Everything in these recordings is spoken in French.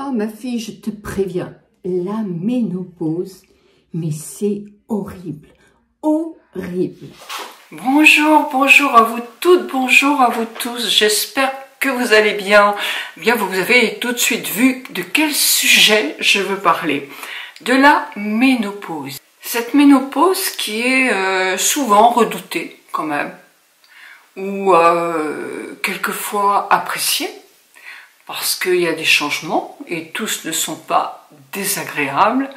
Ah, ma fille, je te préviens, la ménopause, mais c'est horrible, horrible. Bonjour à vous toutes, bonjour à vous tous, j'espère que vous allez bien. Bien, vous avez tout de suite vu de quel sujet je veux parler. De la ménopause. Cette ménopause qui est souvent redoutée quand même, ou quelquefois appréciée, parce qu'il y a des changements et tous ne sont pas désagréables.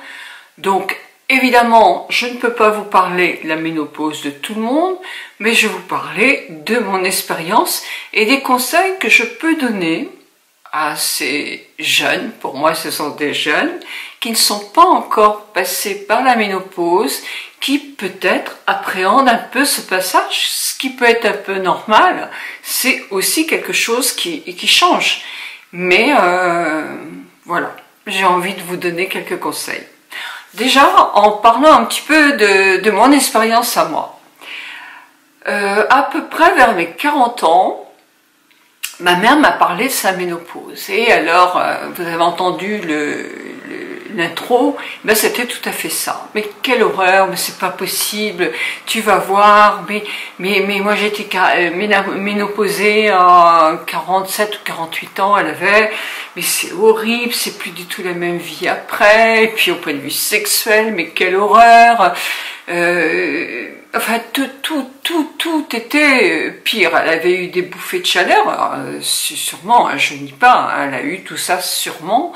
Donc évidemment, je ne peux pas vous parler de la ménopause de tout le monde, mais je vais vous parler de mon expérience et des conseils que je peux donner à ces jeunes, pour moi ce sont des jeunes, qui ne sont pas encore passés par la ménopause, qui peut-être appréhendent un peu ce passage, ce qui peut être un peu normal, c'est aussi quelque chose qui change. Mais voilà, j'ai envie de vous donner quelques conseils. Déjà, en parlant un petit peu de mon expérience à moi. À peu près vers mes 40 ans, ma mère m'a parlé de sa ménopause. Et alors, vous avez entendu l'intro, ben c'était tout à fait ça. Mais quelle horreur, mais c'est pas possible, tu vas voir, mais moi j'étais ménopausée à 47 ou 48 ans, elle avait, mais c'est horrible, c'est plus du tout la même vie après, et puis au point de vue sexuel, mais quelle horreur, enfin tout était pire. Elle avait eu des bouffées de chaleur, sûrement, je ne dis pas, elle a eu tout ça sûrement,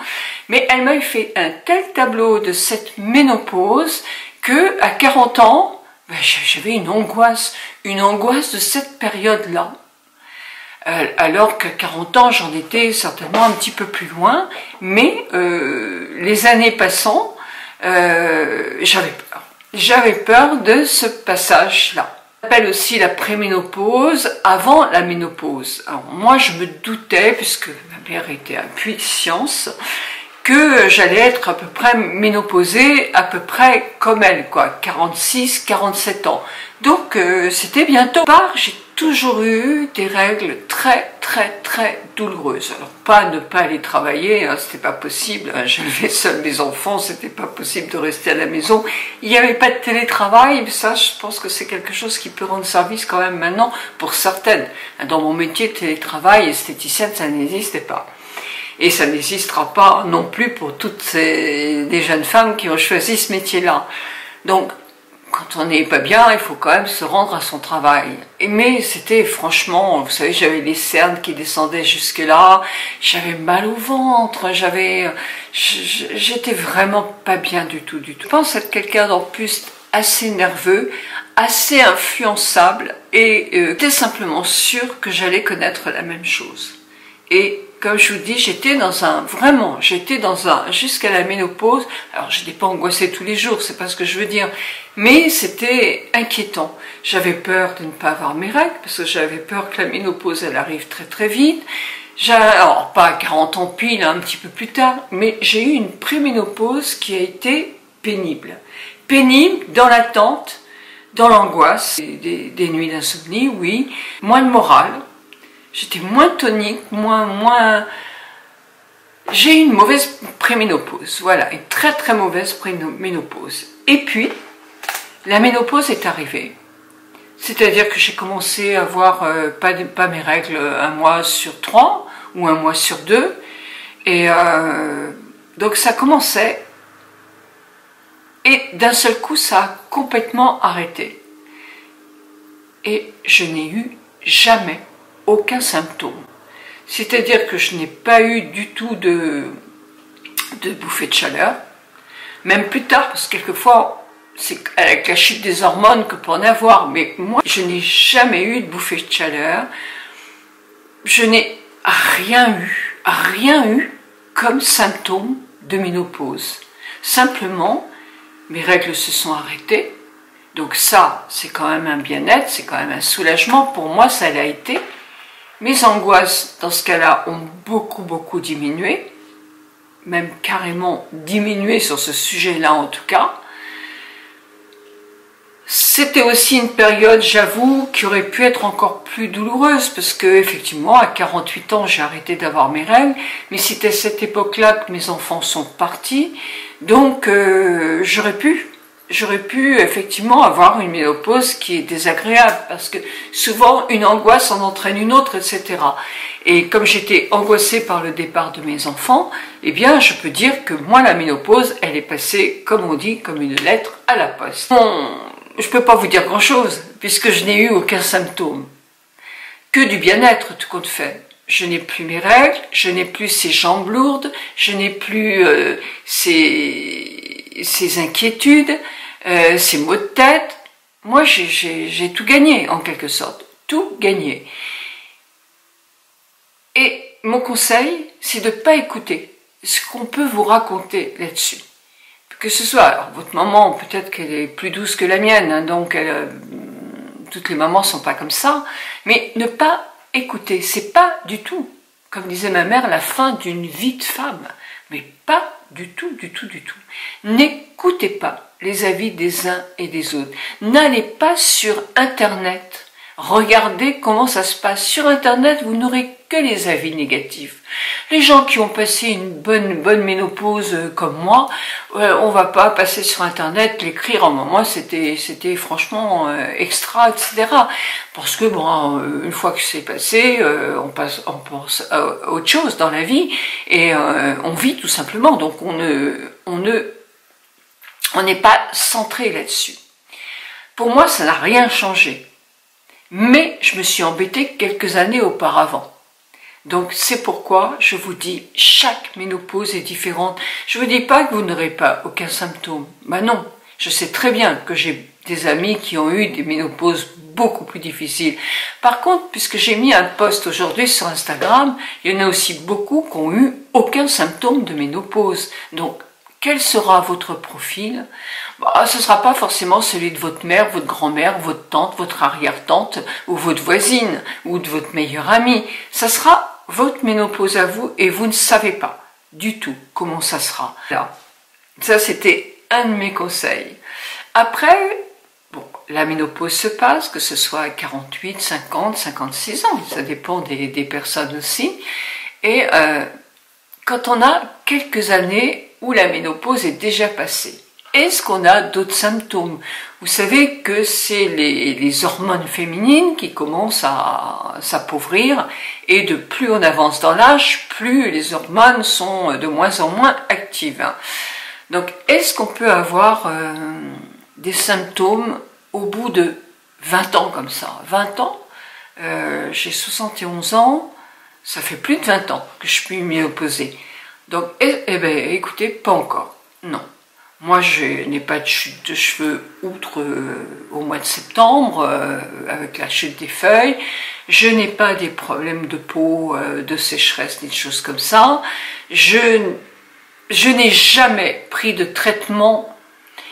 mais elle m'a fait un tel tableau de cette ménopause que à 40 ans, ben, j'avais une angoisse de cette période-là. Alors qu'à 40 ans, j'en étais certainement un petit peu plus loin, mais les années passant, j'avais peur. J'avais peur de ce passage-là. On appelle aussi la préménopause avant la ménopause. Alors moi, je me doutais, puisque ma mère était un puits de science, que j'allais être à peu près ménopausée, à peu près comme elle, quoi, 46, 47 ans. Donc c'était bientôt. J'ai toujours eu des règles très douloureuses. Alors pas ne pas aller travailler, hein, c'était pas possible. Hein, j'élevais seule mes enfants, c'était pas possible de rester à la maison. Il n'y avait pas de télétravail, mais ça, je pense que c'est quelque chose qui peut rendre service quand même maintenant pour certaines. Dans mon métier, télétravail, esthéticienne, ça n'existait pas. Et ça n'existera pas non plus pour toutes des jeunes femmes qui ont choisi ce métier-là. Donc, quand on n'est pas bien, il faut quand même se rendre à son travail. Mais c'était franchement, vous savez, j'avais les cernes qui descendaient jusque là, j'avais mal au ventre, j'étais vraiment pas bien du tout. Je pense être quelqu'un d'en plus assez nerveux, assez influençable, et j'étais simplement sûre que j'allais connaître la même chose. Et comme je vous dis, j'étais dans un, jusqu'à la ménopause, alors je n'étais pas angoissée tous les jours, c'est pas ce que je veux dire, mais c'était inquiétant. J'avais peur de ne pas avoir mes règles, parce que j'avais peur que la ménopause, elle arrive très vite. Alors pas à 40 ans pile, un petit peu plus tard, mais j'ai eu une préménopause qui a été pénible. Pénible dans l'attente, dans l'angoisse, des nuits d'insomnie, oui, moins de morale. J'étais moins tonique, j'ai eu une mauvaise préménopause, voilà, une très mauvaise préménopause. Et puis, la ménopause est arrivée. C'est-à-dire que j'ai commencé à avoir pas mes règles 1 mois sur 3 ou 1 mois sur 2. Et donc ça commençait. Et d'un seul coup, ça a complètement arrêté. Et je n'ai eu jamais aucun symptôme. C'est-à-dire que je n'ai pas eu du tout de bouffée de chaleur, même plus tard, parce que quelquefois, c'est avec la chute des hormones que peut en avoir, mais moi, je n'ai jamais eu de bouffée de chaleur, je n'ai rien eu comme symptôme de ménopause. Simplement, mes règles se sont arrêtées, donc ça, c'est quand même un bien-être, c'est quand même un soulagement, pour moi, ça l'a été. Mes angoisses, dans ce cas-là, ont beaucoup diminué, même carrément diminué sur ce sujet-là en tout cas. C'était aussi une période, j'avoue, qui aurait pu être encore plus douloureuse, parce que effectivement, à 48 ans, j'ai arrêté d'avoir mes règles, mais c'était à cette époque-là que mes enfants sont partis, donc j'aurais pu effectivement avoir une ménopause qui est désagréable, parce que souvent une angoisse en entraîne une autre, etc. Et comme j'étais angoissée par le départ de mes enfants, eh bien je peux dire que moi la ménopause, elle est passée, comme on dit, comme une lettre à la poste. Bon, je peux pas vous dire grand chose, puisque je n'ai eu aucun symptôme. Que du bien-être, tout compte fait. Je n'ai plus mes règles, je n'ai plus ces jambes lourdes, je n'ai plus ces inquiétudes, ces maux de tête. Moi, j'ai tout gagné, en quelque sorte. Tout gagné. Et mon conseil, c'est de ne pas écouter ce qu'on peut vous raconter là-dessus. Que ce soit, alors, votre maman, peut-être qu'elle est plus douce que la mienne, hein, donc toutes les mamans ne sont pas comme ça, mais ne pas écouter, c'est pas du tout, comme disait ma mère, la fin d'une vie de femme, mais pas du tout, du tout, du tout. N'écoutez pas les avis des uns et des autres. N'allez pas sur Internet. Regardez comment ça se passe. Sur Internet, vous n'aurez que les avis négatifs. Les gens qui ont passé une bonne ménopause comme moi, on va pas passer sur Internet, l'écrire. Moi, c'était franchement extra, etc. Parce que bon, une fois que c'est passé, on pense à autre chose dans la vie et on vit tout simplement. Donc on n'est pas centré là-dessus. Pour moi, ça n'a rien changé. Mais je me suis embêtée quelques années auparavant. Donc c'est pourquoi je vous dis, chaque ménopause est différente. Je ne vous dis pas que vous n'aurez pas aucun symptôme. Ben non, je sais très bien que j'ai des amis qui ont eu des ménopauses beaucoup plus difficiles. Par contre, puisque j'ai mis un post aujourd'hui sur Instagram, il y en a aussi beaucoup qui n'ont eu aucun symptôme de ménopause. Donc, quel sera votre profil? Ce ne sera pas forcément celui de votre mère, votre grand-mère, votre tante, votre arrière-tante, ou votre voisine, ou de votre meilleure amie. Ça sera votre ménopause à vous, et vous ne savez pas du tout comment ça sera. Alors, ça, c'était un de mes conseils. Après, bon, la ménopause se passe, que ce soit à 48, 50, 56 ans, ça dépend des personnes aussi. Et quand on a quelques années où la ménopause est déjà passée, est-ce qu'on a d'autres symptômes? Vous savez que c'est les hormones féminines qui commencent à s'appauvrir, et de plus on avance dans l'âge, plus les hormones sont de moins en moins actives. Donc, est-ce qu'on peut avoir des symptômes au bout de 20 ans comme ça? 20 ans, j'ai 71 ans, ça fait plus de 20 ans que je suis ménopausée. Donc, eh bien, écoutez, pas encore, non. Moi, je n'ai pas de chute de cheveux outre au mois de septembre, avec la chute des feuilles. Je n'ai pas des problèmes de peau, de sécheresse, ni de choses comme ça. Je n'ai jamais pris de traitement,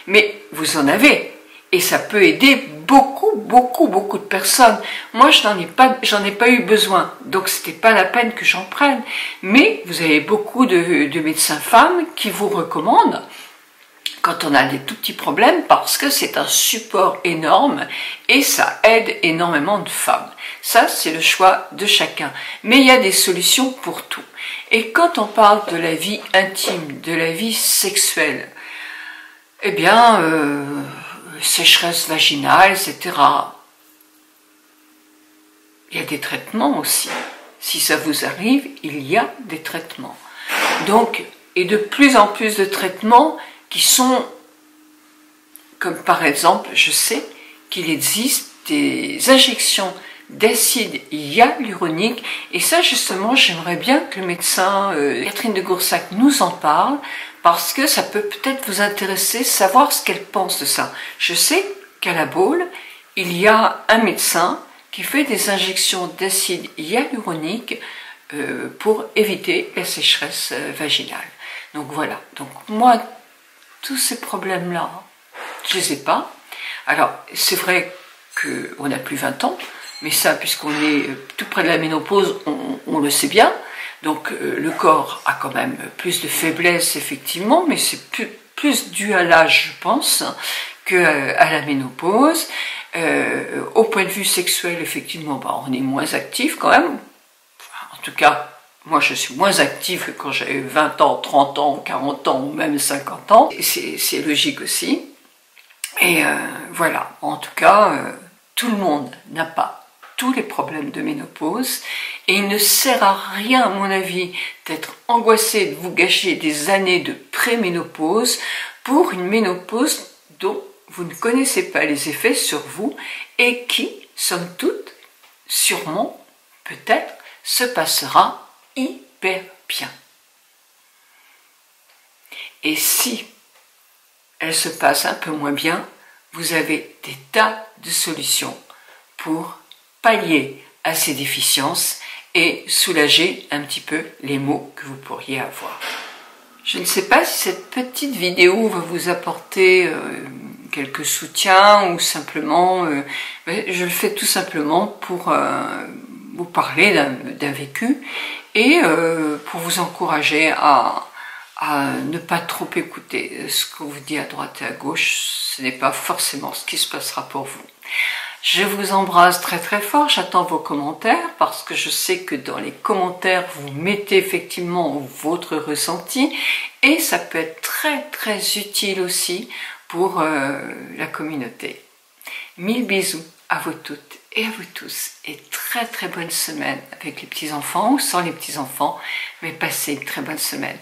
mais vous en avez. Et ça peut aider beaucoup de personnes. Moi, j'en ai pas eu besoin, donc c'était pas la peine que j'en prenne. Mais vous avez beaucoup de médecins femmes qui vous recommandent, quand on a des tout petits problèmes, parce que c'est un support énorme et ça aide énormément de femmes. Ça, c'est le choix de chacun. Mais il y a des solutions pour tout. Et quand on parle de la vie intime, de la vie sexuelle, eh bien, sécheresse vaginale, etc. Il y a des traitements aussi. Si ça vous arrive, il y a des traitements. Donc, et de plus en plus de traitements qui sont, comme par exemple, je sais qu'il existe des injections d'acide hyaluronique, et ça justement, j'aimerais bien que le médecin Catherine de Goursac nous en parle, parce que ça peut peut-être vous intéresser, savoir ce qu'elle pense de ça. Je sais qu'à la Baule, il y a un médecin qui fait des injections d'acide hyaluronique pour éviter la sécheresse vaginale. Donc voilà, donc moi, tous ces problèmes-là, je ne les ai pas. Alors, c'est vrai qu'on n'a plus 20 ans, mais ça, puisqu'on est tout près de la ménopause, on le sait bien. Donc, le corps a quand même plus de faiblesse, effectivement, mais c'est plus dû à l'âge, je pense, qu'à la ménopause. Au point de vue sexuel, effectivement, on est moins actif quand même. En tout cas, moi je suis moins active que quand j'avais 20 ans, 30 ans, 40 ans ou même 50 ans. C'est logique aussi. Et voilà, en tout cas, tout le monde n'a pas tous les problèmes de ménopause. Et il ne sert à rien, à mon avis, d'être angoissé, de vous gâcher des années de préménopause pour une ménopause dont vous ne connaissez pas les effets sur vous et qui, somme toute, sûrement, peut-être, se passera hyper bien. Et si elle se passe un peu moins bien, vous avez des tas de solutions pour pallier à ces déficiences et soulager un petit peu les maux que vous pourriez avoir. Je ne sais pas si cette petite vidéo va vous apporter quelques soutiens ou simplement, je le fais tout simplement pour vous parler d'un vécu et pour vous encourager à ne pas trop écouter ce qu'on vous dit à droite et à gauche. Ce n'est pas forcément ce qui se passera pour vous. Je vous embrasse très très fort, j'attends vos commentaires parce que je sais que dans les commentaires vous mettez effectivement votre ressenti et ça peut être très très utile aussi pour la communauté. Mille bisous à vous toutes et à vous tous et très très bonne semaine avec les petits enfants ou sans les petits enfants, mais passez une très bonne semaine.